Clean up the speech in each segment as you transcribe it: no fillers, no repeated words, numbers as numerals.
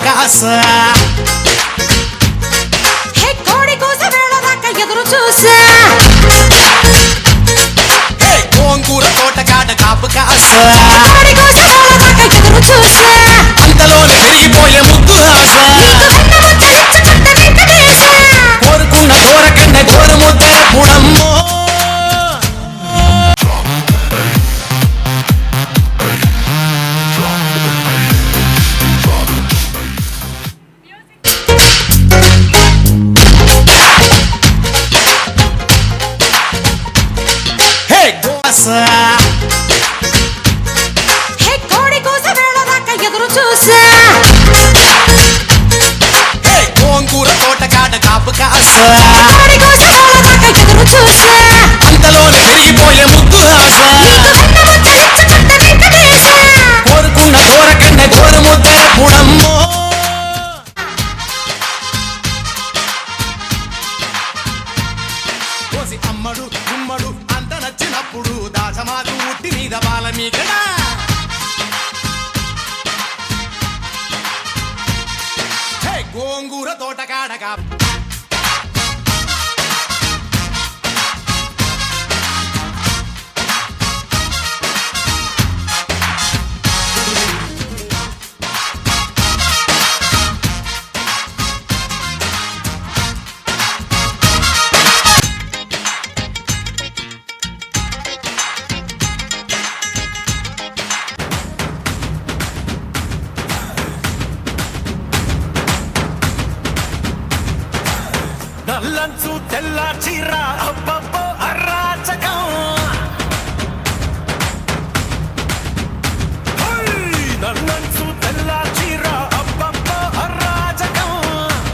కాస హే కోడి కూస వేళదాకా ఎదురు చూసా హే గోంగూర తోటకాడ కాపు కాస కోడి కూస వేళదాకా ఎదురు చూసా అంతలోనే తిరిగిపోయే ముద్దు ఆశ కోరుకున్న కోరకన్న కోరు ముద్దే పుడమ్మో హే కోడి కూస వేళదాకా ఎదురు చూసా హే గోంగూర తోటకాడ కాపు కాస కోడి కూస వేళదాకా ఎదురు చూసా అంతలోనే తిరిగిపోయే ముద్దు ఆశ కోరుకున్న కోరకన్న కోరు ముద్దే పుడమ్మో కోసి అమ్మడు గుమ్మడు అంత నచ్చినప్పుడు దాచమాకు ఉట్టి మీద బాల మీకడా హే గోంగూర తోటకాడగా నల్లంచు తెల్ల చీర అబ్బబ్బో అరాచకం నల్లంచు తెల్ల చీర అబ్బబ్బో అరాచకం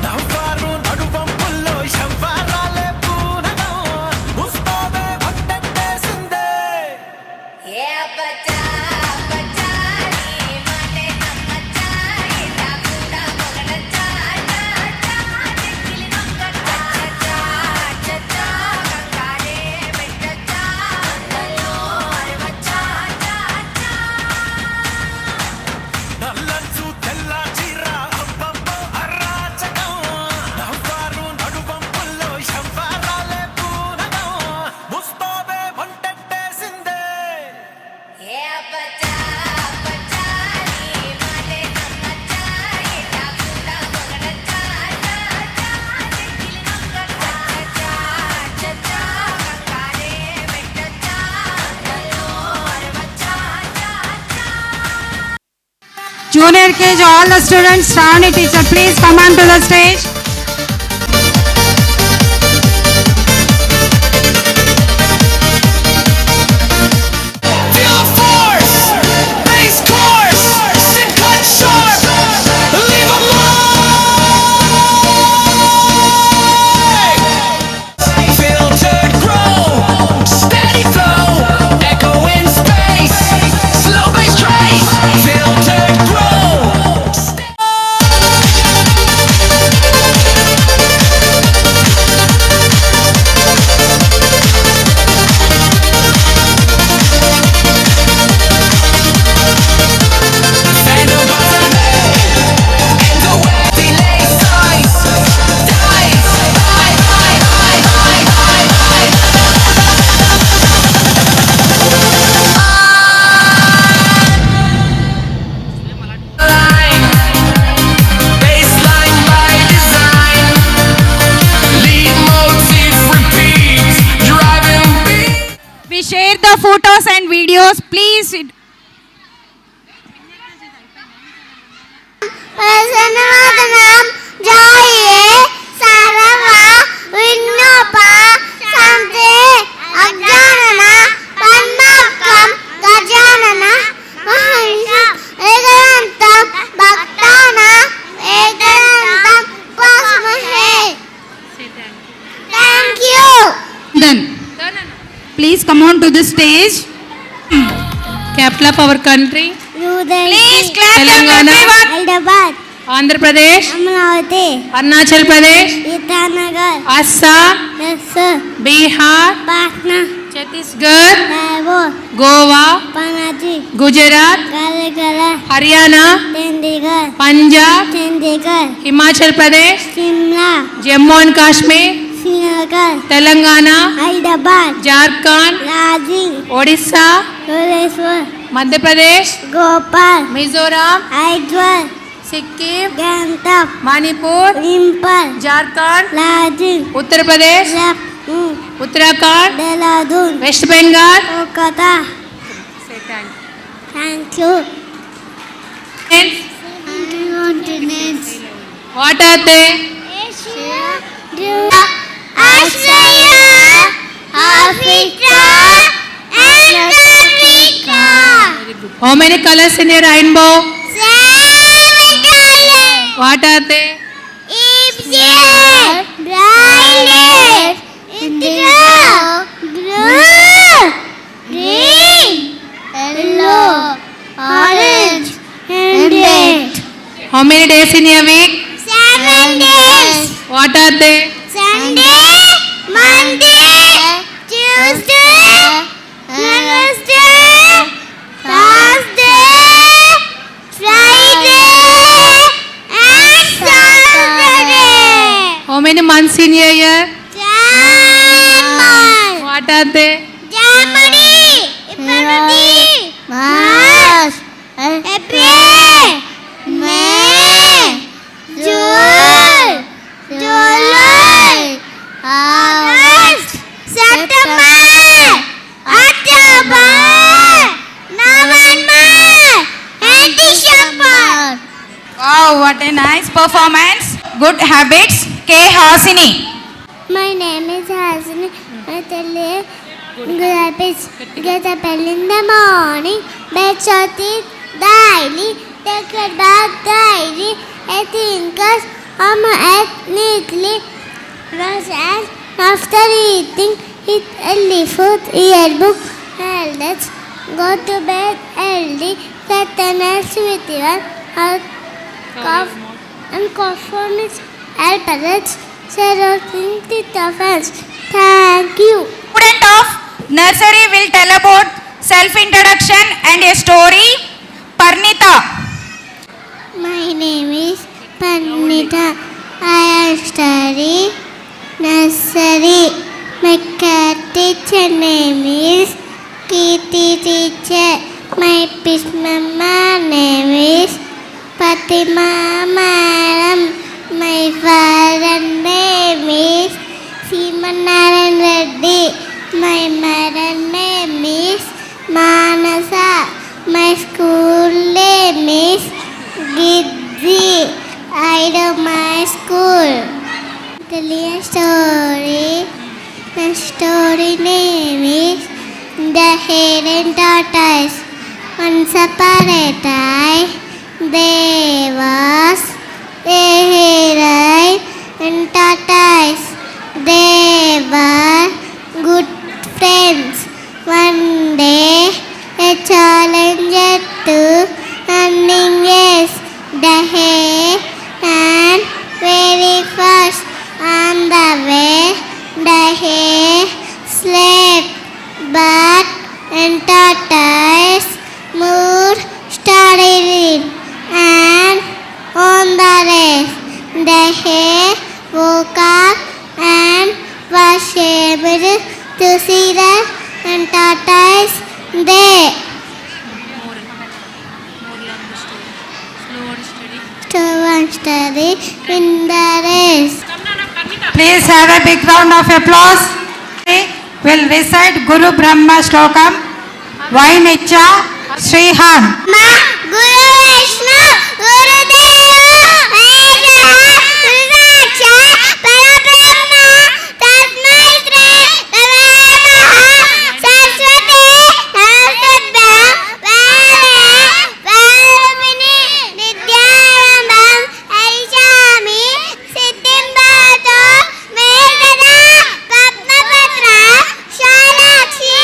నవ్వారు నడువంపుల్లో శంవారాలే పూనగం ముస్తాబే అట్టేసిందే నల్లంచు తెల్ల చీర అబ్బబ్బో అరాచకం నవ్వారు నడువంపుల్లో శంవారాలే పూనగం ముస్తాబే వంటెట్టేసిందే Junior KG, all the students, Shravani teacher, please come on to the stage. Feel force, base course, sit cut sharp, leave 'em filtered grow, steady flow, echo in space, slow bass trace, filtered grow. We share the photos and videos, please. ప్రసన్నవదనం జాయే సర్వ విన్నోప శాంతే అజ్ఞానన పన్నకం Gajanana మహేష ఏకదంతం భక్తాన ఏకదంతం ఉపాస్మహే. Thank you. Then, please come on to the stage. Capital of our country. Please clap Telangana, Hyderabad, Andhra Pradesh, Amravati, Arunachal Pradesh, Itanagar, Assam, Yes, Bihar, Patna, Chhattisgarh, Lahore, Goa, Panaji, Gujarat, Karagara, Haryana, Chandigarh, Punjab, Chandigarh, Himachal Pradesh, Shimla, Jammu and Kashmir, Srinagar, Telangana, Hyderabad, Jharkhand, Raji, Odisha, Bhubaneswar, Madhya Pradesh, Gopal, Mizoram, Aizawl, Sikkim, Gangtok, Manipur, Impal, Jharkhand, Lajin, Uttar Pradesh, Lucknow, Uttarakhand, Dehradun, West Bengal. Kolkata. Thank you. Continents. What are they? Asia, Australia, Africa, and Africa. How many colors in a rainbow? 7 colors. What are they? Ipsian, violet, indigo, blue, green, yellow, orange, and red. How many days in a week? 7 days. What are they? Sunday, Monday, Tuesday, Wednesday, Thursday, Friday, and Saturday. How many months in a year? 10 months. What are they? January, February, March, April, May, June, July, August, September, October, November, and December. Wow, what a nice performance. Good habits. K. Hasini. My name is Hasini. I tell you good habits. Get up early in the morning, brush your teeth daily, take a bath daily, eat neatly, brush hands after eating, eat early food, earbook, elders, go to bed early, get the nurse with your cough and cough on its alphabets, surrounding the offense. Thank you. Student of nursery will tell about self-introduction and a story. Parnita. My name is Panita. I am studying nursery. My cat teacher name is Kitty teacher. My fish mama name is Fatima madam. My father name is Simanaran Reddy. My mother name is Manasa. My school name is Gidzi. I do my school. Tell you a story. My story name is The Hidden Tortoise. Once upon a time, there was a hare and tortoise. They were good friends. One day, a challenger to running race. The hare and very fast on the way. The hare slept, but and tortoise moved steadily and on the race. The hare woke up and was able to see the tortoise there. Slow and steady in the race. Please have a big round of applause. Will recite Guru Brahma Shlokam. Vainicha Srihan. Ma Guru Vishnu Guru Deva Maheshwara Guru Sakshat Parabrahma Tasmai Shri Gurave Namaha Saraswati Namastubbhyam Vande Varupini Nityanandam Harishami Siddhim Bhavato Medada Padmapatra Shalakshi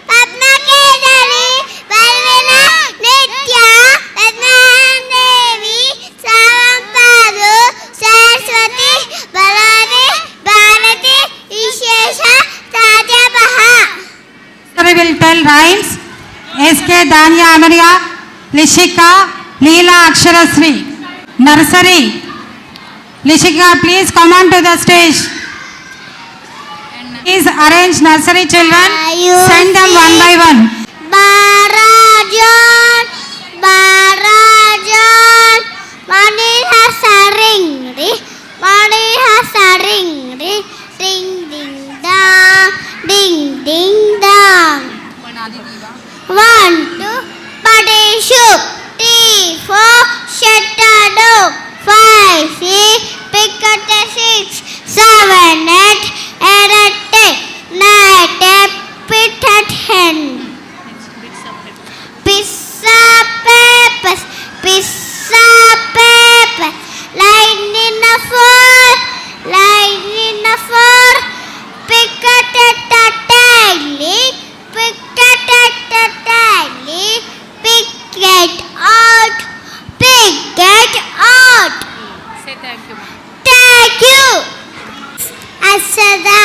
Padmakeshari Parvina Nitya Padmadevi rhymes. SK Danya Amaria, Lishika, Leela Aksharasri. Nursery. Lishika, please come on to the stage. Please arrange nursery children. Send them one by one. Barajan, Barajan, Mani has a ring, Mani has a ring, ding ding dong, ding ding dong. 1, 2, Padi shoot, 3, 4, shut a dog, 5, 6, pick up the 6, 7, 8, 9, 10, pit at hen. Pizza papers, pizza papers, line in a 4, line in a 4, pick at the tally, pick at the tally, pick it out, pick it out. Say thank you. Thank you. Asada.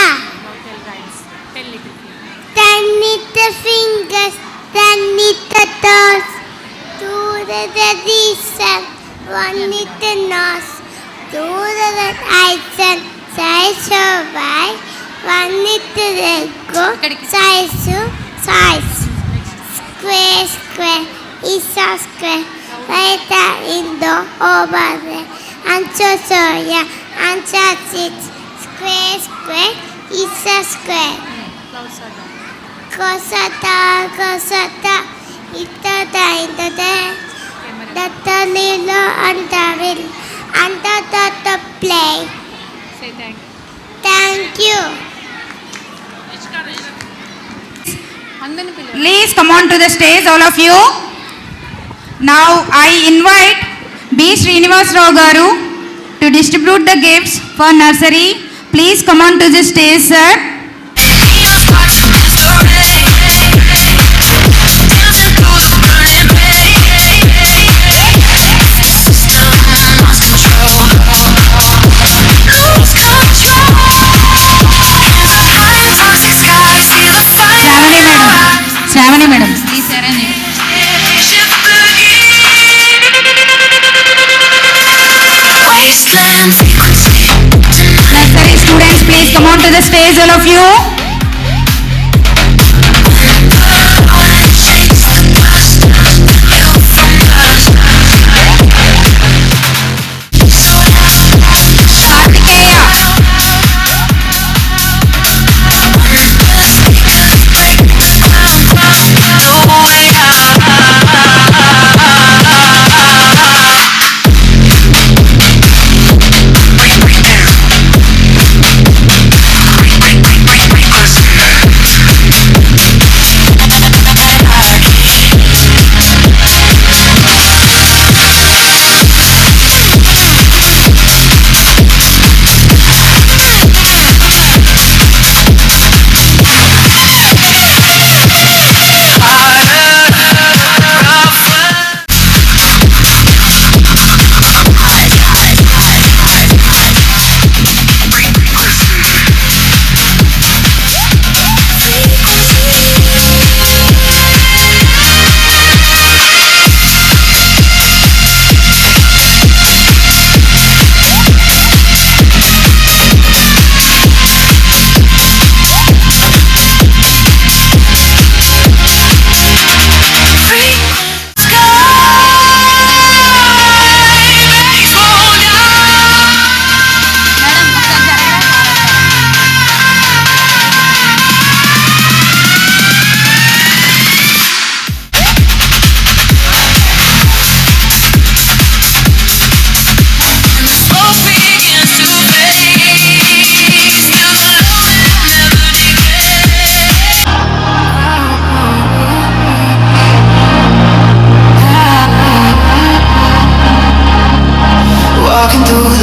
Ten little fingers, 10 little toes, 2 little decent, 1 little nose, 2 little eyes and size of eye, 1 little ego, size, square, square, is a square, right in the over there, and so yeah, and that's it, square, square, is a square. Kosata, Kosata, Itada, the little under the play. Say thank you. Thank you. అందరిని పిలవండి. Please come on to the stage, all of you. Now I invite B. Srinivas Rao Garu to distribute the gifts for nursery. Please come on to the stage, sir. Shravani madam. Please arrange it. Nursery students, please come on to the stage, all of you. Kartikeya.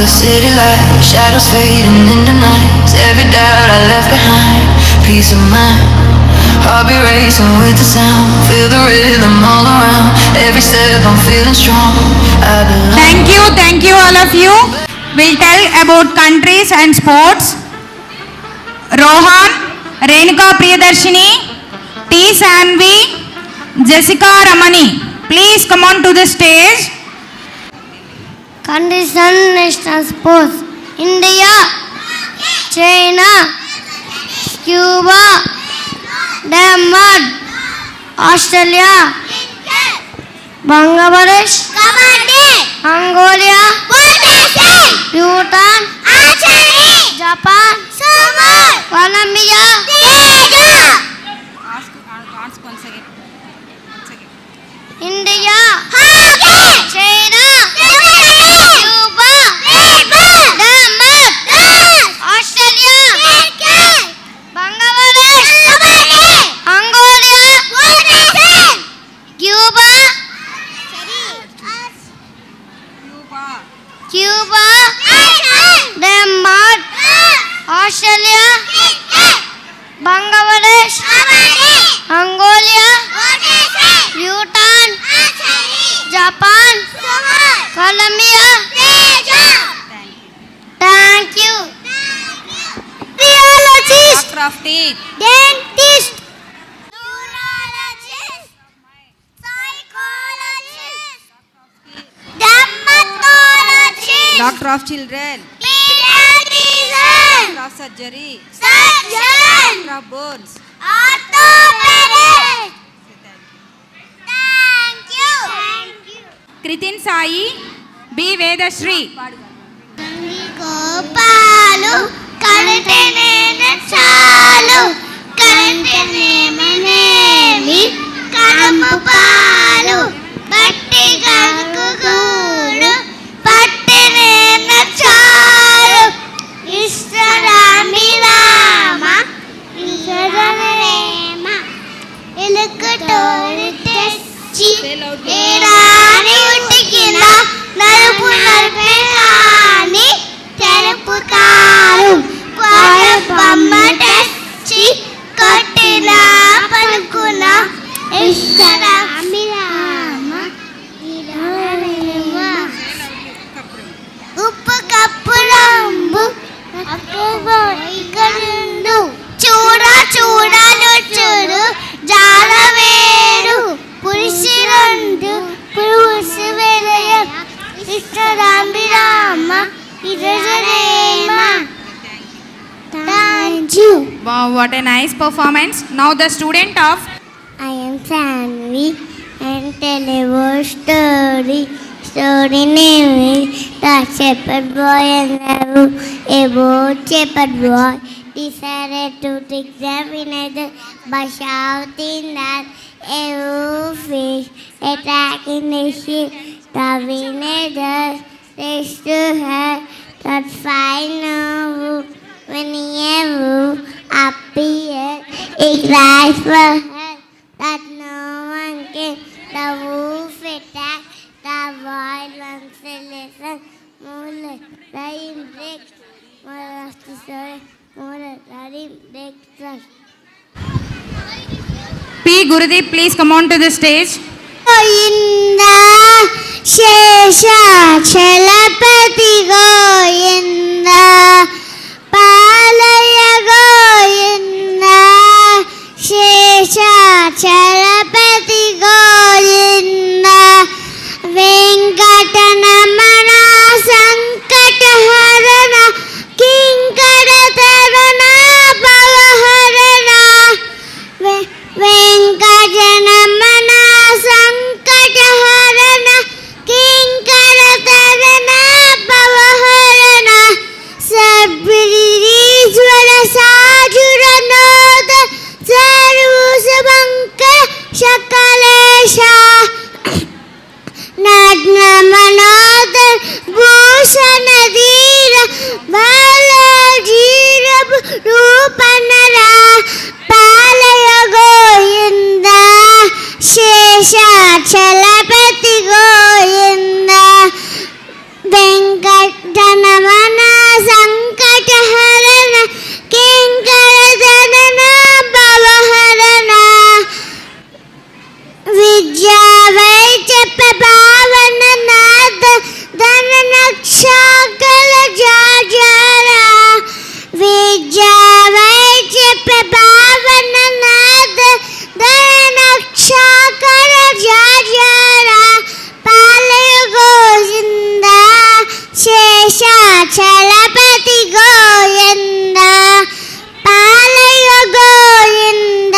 city lights, shadows fading into nights. Every doubt I left behind, peace of mind. Heart be racing with the sound, feel the rhythm all around. Every step I'm feeling strong, I belong. Thank you all of you. We'll tell about countries and sports. Rohan, Renuka Priyadarshini, T. Sanvi, Jessica Ramani. Please come on to the stage. Condition national sports. India, China, Cuba, Denmark, Australia, Bangladesh, Mongolia, Bhutan, Japan, Colombia, India, China, Cuba, Denmark, Australia, Bangladesh, Mongolia, Cuba, Denmark, Australia, Bangladesh, Mongolia, Bhutan, Japan, Colombia. Thank you. Biologist, Doctor of Teeth. dentist, neurologist, psychologist, dermatologist, Doctor of Children. pediatrician, Doctor of Surgery. surgeon, Doctor of Bones. orthopedist. Thank you. Kritin Sai, B. Vedashri. గోపాలు కడితేనే చాలు కంటేనేమనేమి కడుపు పాలు బట్టి కడుకుగూడు పట్టినేన చాలు ఇష్టరామి రామ ఇష్టరేమ ఎలుకు తోడు తెచ్చి ఏడాని ఉట్టికిన నలుపు నలిపే రాని తెలుపుతారు బొమ్మ తెచ్చి కొట్టిన పలుకున ఇష్టరామి రామ ఉప్పు కప్పు రంబు ఇకరుండు చూడ చూడలు చూడు జాల వేరు పురుషి రెండు పురుషు వేరయ ఇష్టరామి Rama ఇరజరేమ. Thank you. Wow, what a nice performance. Now the student of I am Sanvi and tell a word story. Story name is The Shepherd Boy and a bold shepherd boy decided to examine by shouting that a wolf is attacking the sheep. The villagers raised to her that fine wolf. When a wolf appeared, he cried for her that no one came. The wolf attacked the wild ones. Listen, more than breaks, more of the story, more than breaks. P. Gurudeep. Please come on to the stage. గోయింద Seshachalapathi గోయింద పాలయ గోయింద Seshachalapathi గోయింద Venkataramana సంకటహరణ కింకరతరణ భవహరణ Venkataramana సంకటహరణ కింకరతరణ భవహరణ సద్గురీశ్వర సాజురనోద సర్వసుమంక శకలేశ నగ్నమనోద భూషణ ధీర బాల జీర రూపనర పాలయ గోయింద శేషాచలపతి గోయింద వెంకటరమణ సంకటహరణ కింకరధరణ భవహరణ విద్యా వైద్యప భావన నాద ధన నక్షాకల జాజార విద్యా వైద్యప భావన నాద Chalapathi Govinda పాలయ Govinda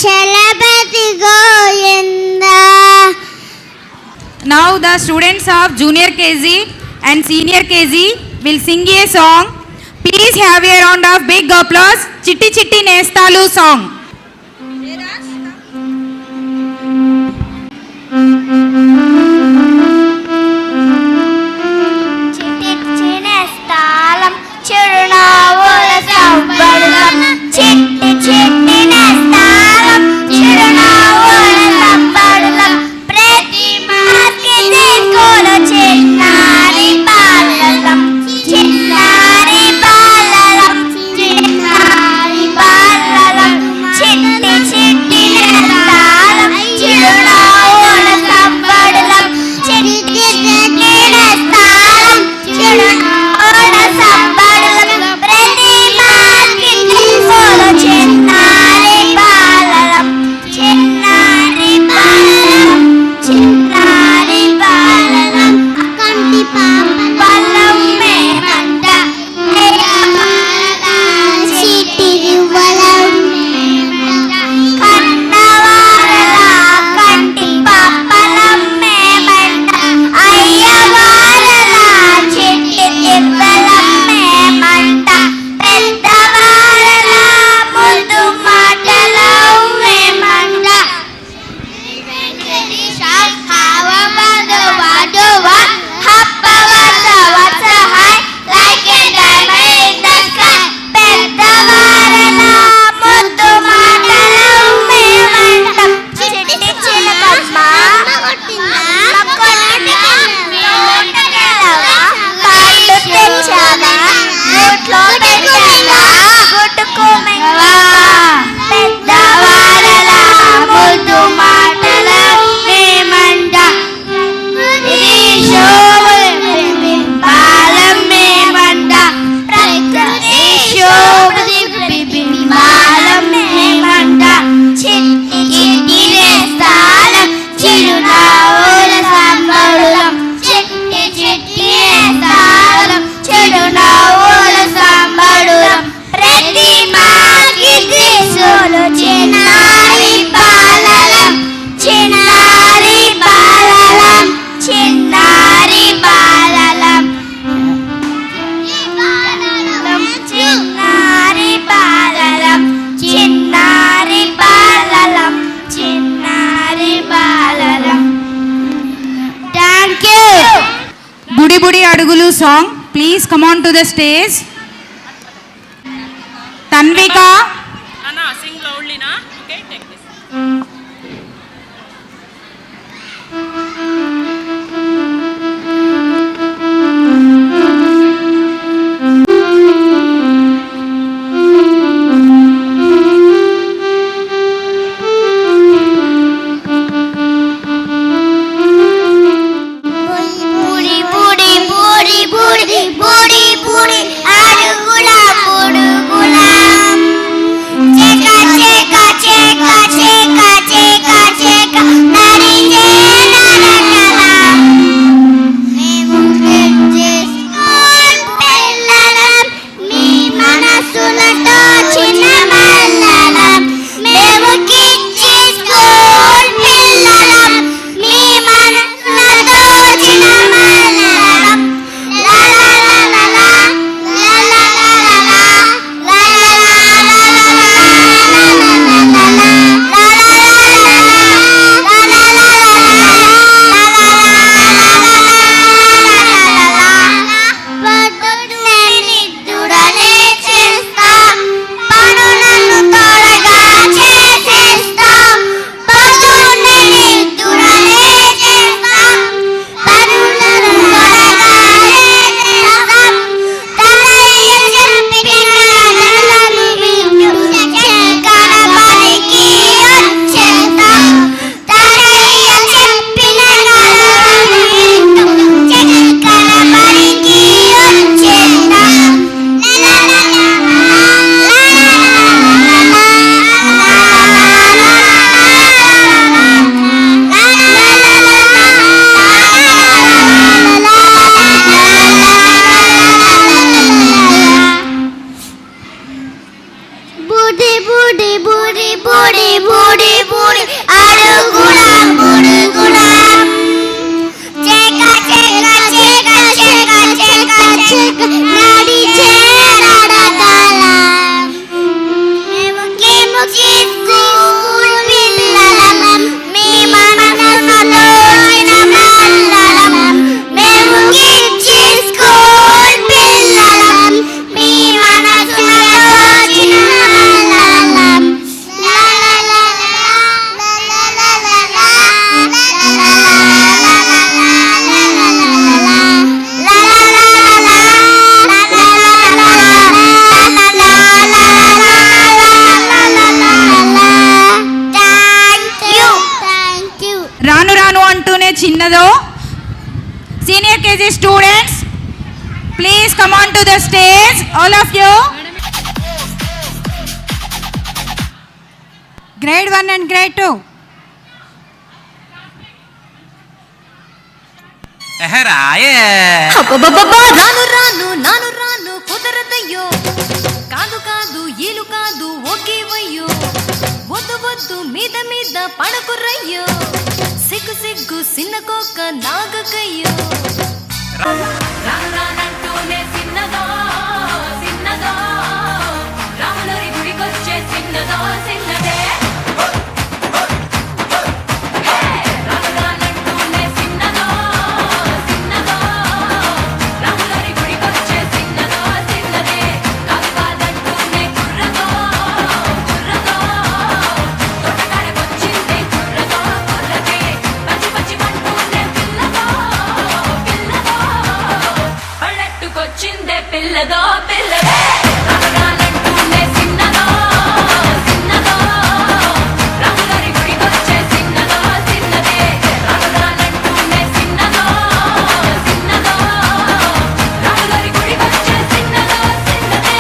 Chalapathi Govinda. Now the students of junior KG and senior KG will sing a song. Please have a round of big applause. Chitti Chitti Nestalu song. చిట్టి నేస్తాలం చిరునవ్వుల సంబరం చిట్టి చిట్టి నేస్తాలం చిరునవ్వుల సంబరం ప్రతి మాకి దిక్కుల చిన్నారి బాలలం చిన్నారి బాలలం చిన్నారి బాలలం చిట్టి చిట్టి నేస్తాలం చిరునవ్వుల సంబరం చిట్టి చిట్టి నేస్తాలం చిరునవ్వుల సంబరం ప్రతి మాకి దిక్కుల చిన్నారి బాలలం చిన్నారి బాలలం చిన్నారి బాలలం కంటి పాపలం మేమంట చిటిరి వలం మేమంట కన్నవారలా కంటి పాపలం మేమంట అయ్యవారలా చిట్టి తిప్పలం మేమంట పెద్దవారలా ముద్దు మాటలం మేమంట. పెద్దవారలా ముద్దు మాటల మేమంట బింబాలం మేమంట బింబాలం మేమంట చిట్టి చిట్టి నేస్తాలం చిరునవ్వుల సంబరం చిట్టి చిట్టి నేస్తాలం చిరునవ్వుల సంబరం ప్రతి మాకి దిశలు చిన్నారి బాలలం చిన్నారి బాలలం చిన్నారి బాలలం చిన్నారి బాలలం చిన్నారి బాలలం చిన్నారి బాలలం. Thank you. Budi Budi Adugulu song. Please come on to the stage. Tanvika. Anna, sing loudly, na? Okay, take this. బుడి బుడి బుడి బుడి బుడి బుడి అడుగుల బుడుగుల చెక చెక చెక చెక చెక చెక నడిచే నడకల మేము స్కూల్ పిల్లలం మీ మనసులతో చిన్న మల్లలం మేము కిచ్చి స్కూల్ పిల్లలం మీ మనసులతో చిన్న మల్లలం లా లా లా లా లా Please come on to the stage, all of you. Grade 1 and grade 2. అబ్బబ్బబ్బబ్బా, రాను రాను నాను రాను కుదరదయ్యో, కాదు కాదు ఈలు కాదు ఓకేవయ్యో, వద్దు వద్దు మీద మీద పడకురయ్యో, సిగ్గు సిగ్గు సిన్నకోక నాగకయ్యో. రాను రానంటూనే సిన్నదో సిన్నదో, రాములరి గుడికొచ్చే సిన్నదో సిన్నదే. పళ్ళెట్టుకొచ్చిందే పిల్లదో పిల్లదే. రానంటూనే సిన్నదో సిన్నదో, రాములరి గుడికొచ్చే సిన్నదో సిన్నదే. రానంటూనే సిన్నదో సిన్నదో, రాములరి గుడికొచ్చే సిన్నదో సిన్నదే.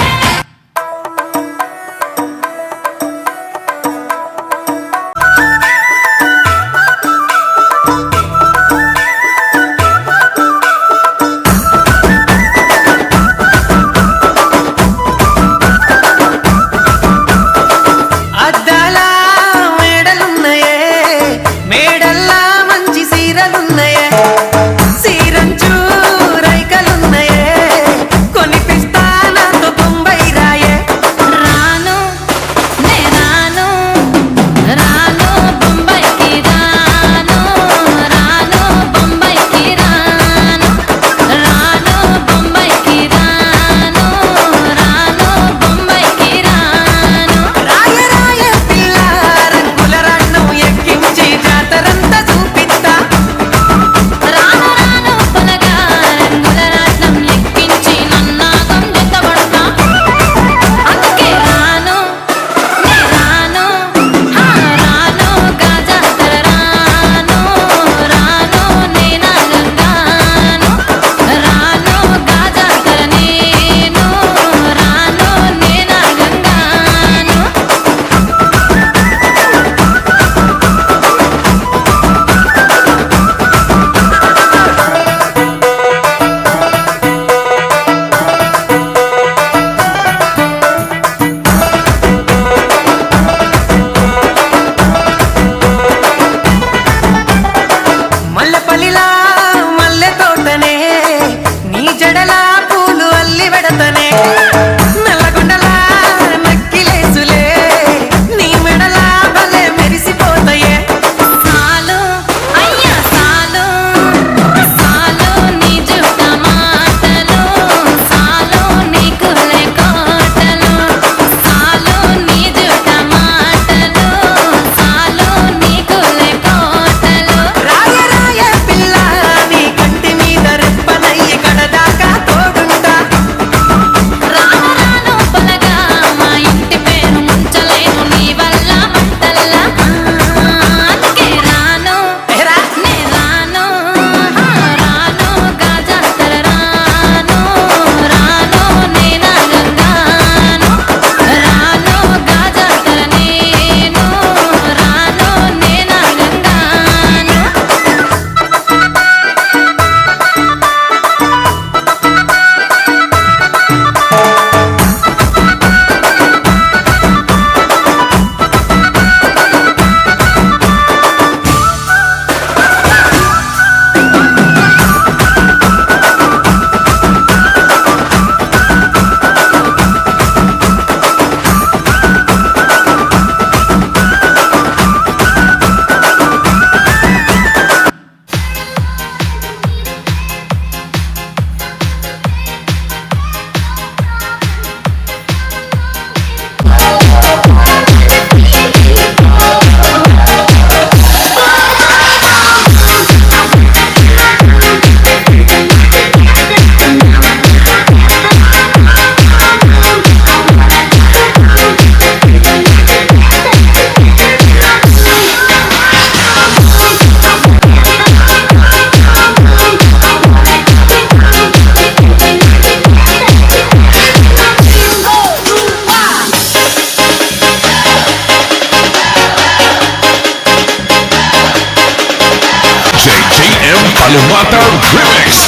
Mata Remix.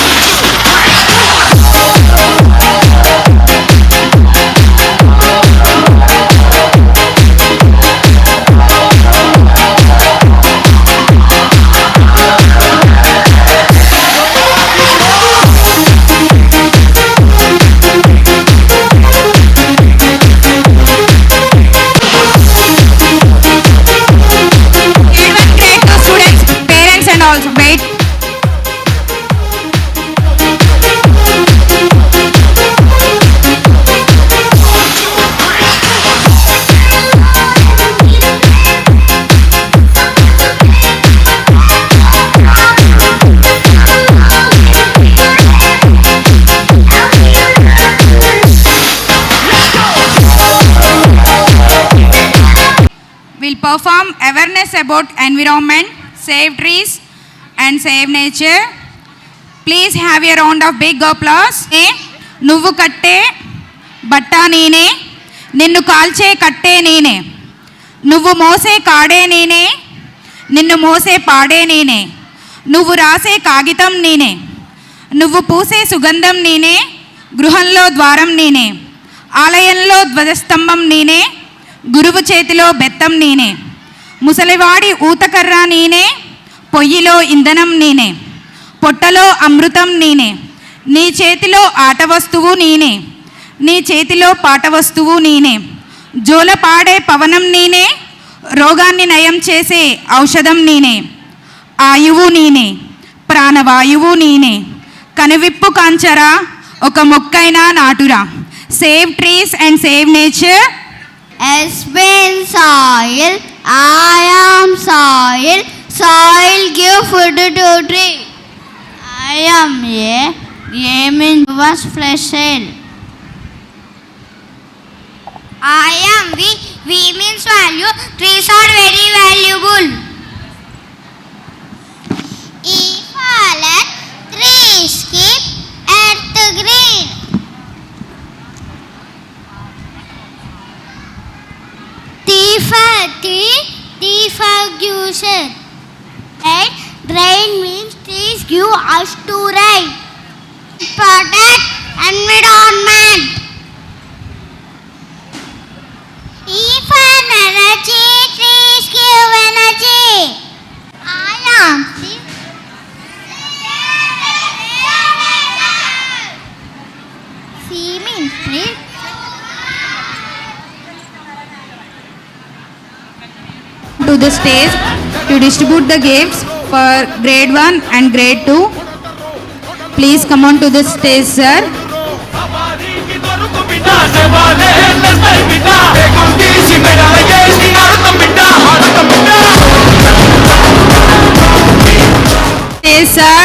Grade 2 students, parents and also wait. Will perform awareness about environment, save trees and save nature. Please have a round of big applause. నువ్వు కట్టే బట్ట నేనే, నిన్ను కాల్చే కట్టే నేనే, నువ్వు మోసే కాడే నేనే, నిన్ను మోసే పాడే నేనే, నువ్వు రాసే కాగితం నేనే, నువ్వు పూసే సుగంధం నేనే, గృహంలో ద్వారం నేనే, ఆలయంలో ధ్వజస్తంభం నేనే, గురువు చేతిలో బెత్తం నేనే, ముసలివాడి ఊతకర్ర నేనే, పొయ్యిలో ఇంధనం నేనే, పొట్టలో అమృతం నేనే, నీ చేతిలో ఆట వస్తువు నేనే, నీ చేతిలో పాట వస్తువు నేనే, జోల పాడే పవనం నేనే, రోగాన్ని నయం చేసే ఔషధం నేనే, ఆయువు నేనే, ప్రాణవాయువు నేనే, కనువిప్పు కాంచరా ఒక మొక్కైనా నాటురా. Save trees and save nature. Has been soil, I am soil, soil give food to tree. I am a means was flesh cell. I am V means value, trees are very valuable. E fallen, trees keep earth green. Diffusion. And rain means trees give us to rain. Protect environment. If an energy, trees give energy. I am C means tree. To the stage to distribute the gifts for grade 1 and grade 2. Please come on to the stage, sir. Stage, sir.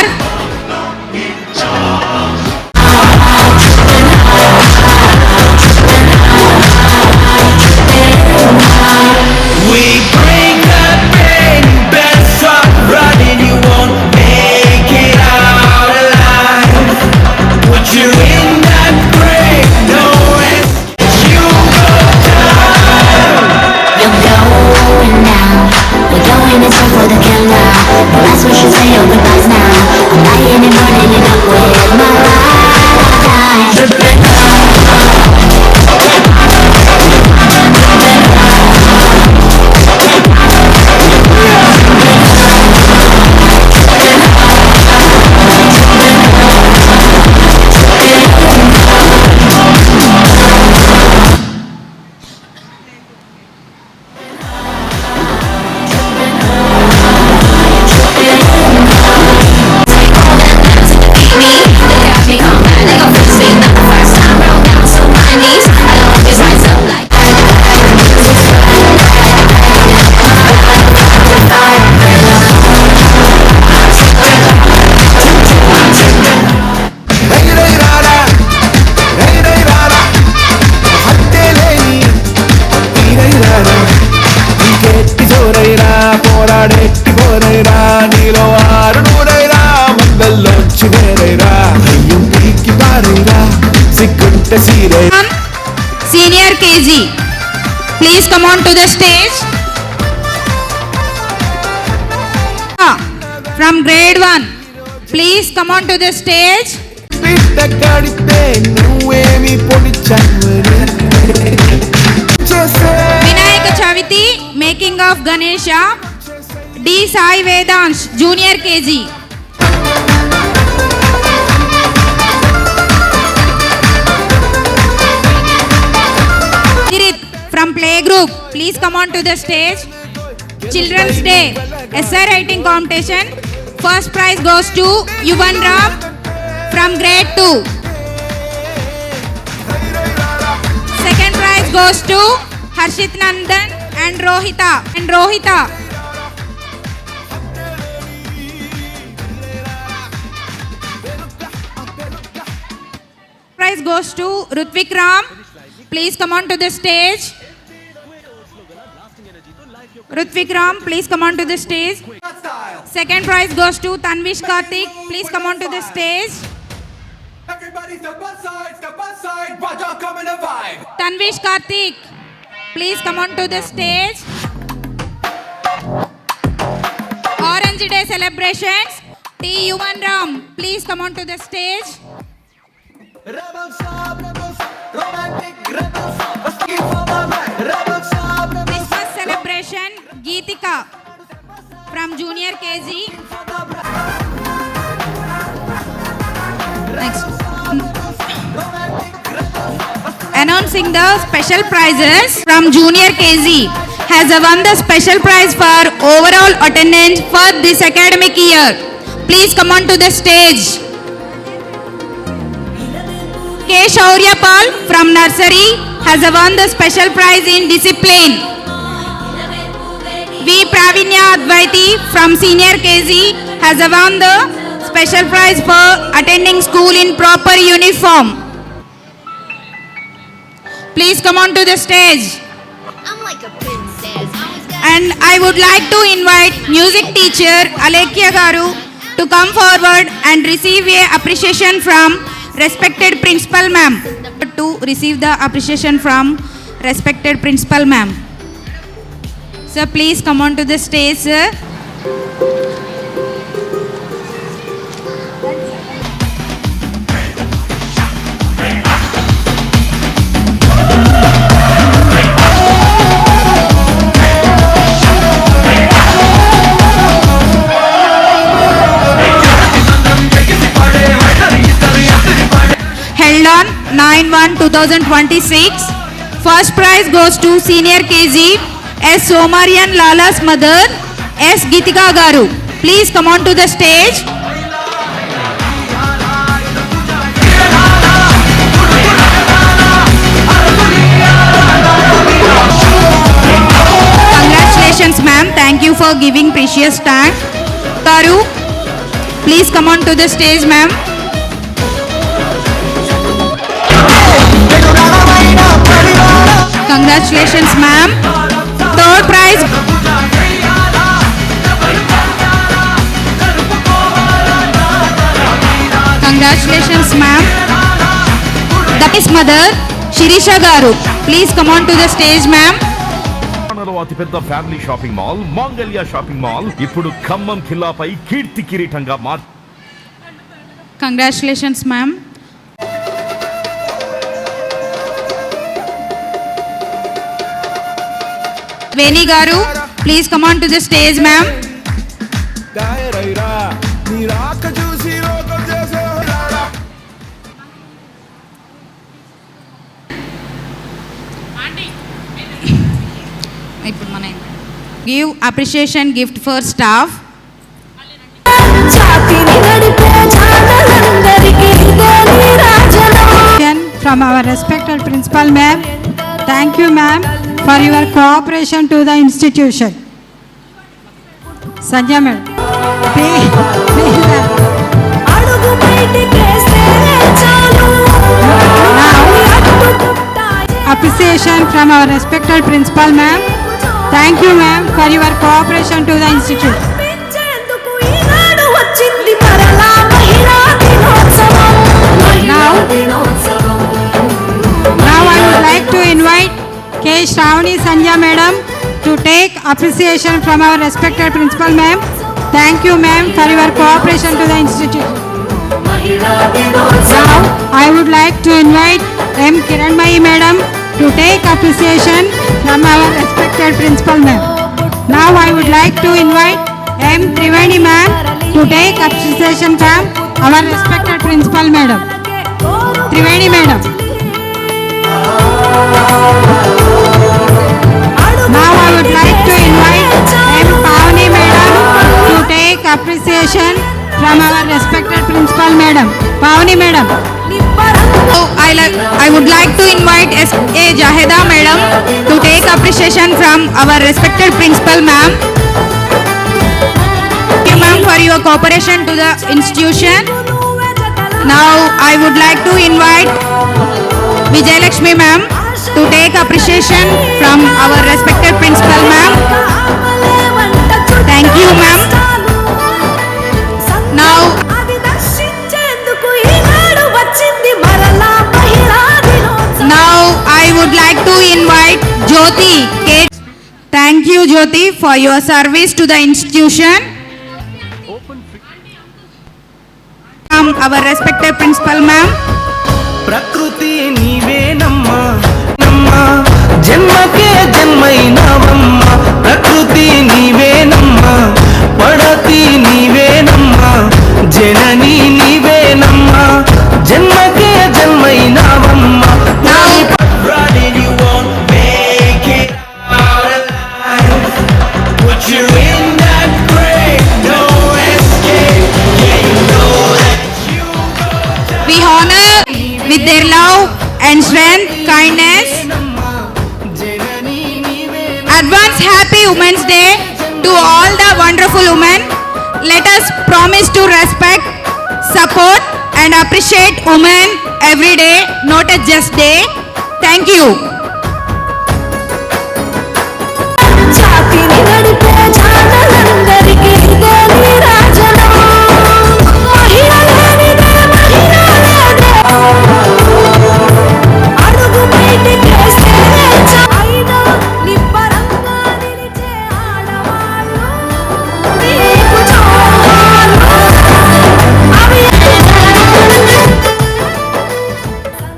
We bring the pain, best stop running, you won't make it out alive. Put you in that grave, no rest, you go down. You're going now. We're going in time for the countdown. The last we should say your goodbyes now. I'm lying and running it up with my life. పోరాడెట్టి పోరైరా నీలో ఆరు నూరైరా మందల్లోంచి వేరైరా అయ్యం పీకి పారైరా సిగ్గుంటే సీరై. Senior KG, please come on to the stage. From grade 1, Please come on to the stage. బిడ్డ కడితే నువ్వేమి పొడిచావని చేసే Vinayaka Chaviti, making of Ganesha. D. Sai Vedansh, Junior KG. Kirit from Playgroup, please come on to the stage. Children's Day, essay writing competition. First prize goes to Yuvan Ram from grade 2. Second prize goes to Harshit Nandan and Rohita. Prize goes to Rutvik Ram. Please come on to the stage. Rutvik Ram, please come on to the stage. Second prize goes to Tanvish Karthik. Please come on to the stage. Everybody step aside, watch out, coming to vibe. Tanvish Karthik, please come on to the stage. Orange Day celebrations. T. Yuvan Ram, please come on to the stage. Rebels, romantic rebels, asking for my right. Rebels, Christmas celebration. Geetika from Junior KG. Next. Announcing the special prizes from Junior KG has won the special prize for overall attendance for this academic year. Please come on to the stage. K. Shaurya Paul from nursery has won the special prize in discipline. V. Pravinya Advaiti from senior KG has won the special prize for attending school in proper uniform. Please come on to the stage. I'm like a princess. And I would like to invite music teacher Alekhya Garu to come forward and receive a appreciation from respected principal ma'am. To receive the appreciation from respected principal ma'am. Sir, please come on to the stage, sir. Held on 9/1/2026. First prize goes to senior KG S. Somarian Lala's mother S. Gitika Garu. Please come on to the stage. Congratulations ma'am. Thank you for giving precious time. Garu, please come on to the stage ma'am. Congratulations ma'am. Third prize. Congratulations ma'am. That is mother Shirisha Garu. Please come on to the stage ma'am. అతిపెద్ద family shopping mall మాంగళ్య shopping mall ఇప్పుడు ఖమ్మం ఖిల్లాపై కీర్తి కిరీటంగా Congratulations ma'am. Veni Garu, please come on to the stage ma'am. దాయరైరా నీ రాక చూసి రోగం చేసేరా ఇప్పుడు మన give appreciation gift for staff. From our respected principal ma'am, thank you ma'am for your cooperation to the institution. Sanjay ma'am, please ma'am. Appreciation from our respected principal ma'am. Thank you ma'am for your cooperation to the institute. Now I would like to invite K. Shravani Sanjay madam to take appreciation from our respected principal ma'am. Thank you, ma'am, for your cooperation to the institution. Now, I would like to invite M. Kiranmai madam to take appreciation from our respected principal ma'am. Now, I would like to invite M. Triveni ma'am to take appreciation from our respected principal madam. Triveni madam. Now, I would like to invite M. Pavani madam to take appreciation from our respected principal madam. Pavani madam. So I would like to invite S.A. Jaheda madam to take appreciation from our respected principal ma'am. Thank you ma'am for your cooperation to the institution. Now I would like to invite Vijayalakshmi ma'am to take appreciation from our respected principal ma'am. Thank you ma'am. Now I would like to invite Jyoti K. Thank you Jyoti for your service to the institution. Our respected principal ma'am. ప్రకృతి నీవేనమ్మా నమ్మా జన్మకే జన్మైనవమ్మా ప్రకృతి నీవేనమ్మా పడతి నీవేనమ్మా జనని నీవేనమ్మా జన్మకే జన్మైనవమ్మా Running you won't make it out alive. Put you in that grave, no escape. Yeah, you know that you go down. We honor with their love and strength, kindness. Advance Happy Women's Day to all the wonderful women. Let us promise to respect, support and appreciate women every day, not a just day. Thank you.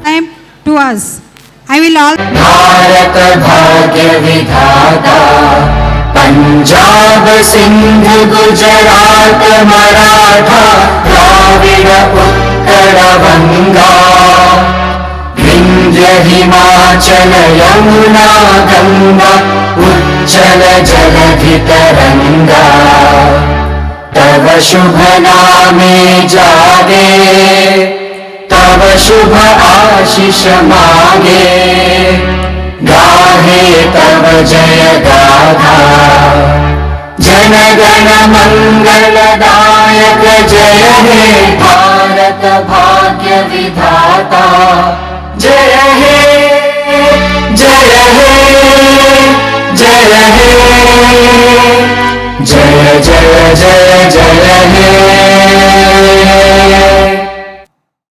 Time to us. I will all. Bharat भाग्य विधाता पंजाब सिंध गुजरात मराठा द्राविड उत्कल बंगा विंध्य हिमाचल यमुना गंगा उज्जल जलधि तरंगा तव शुभ नामे जागे तव शुभ आशीष मागे गाहे तव जय गाथा जन गण मंगलदायक जय हे भारत भाग्य विधाता जय हे जय हे जय हे जय जय जय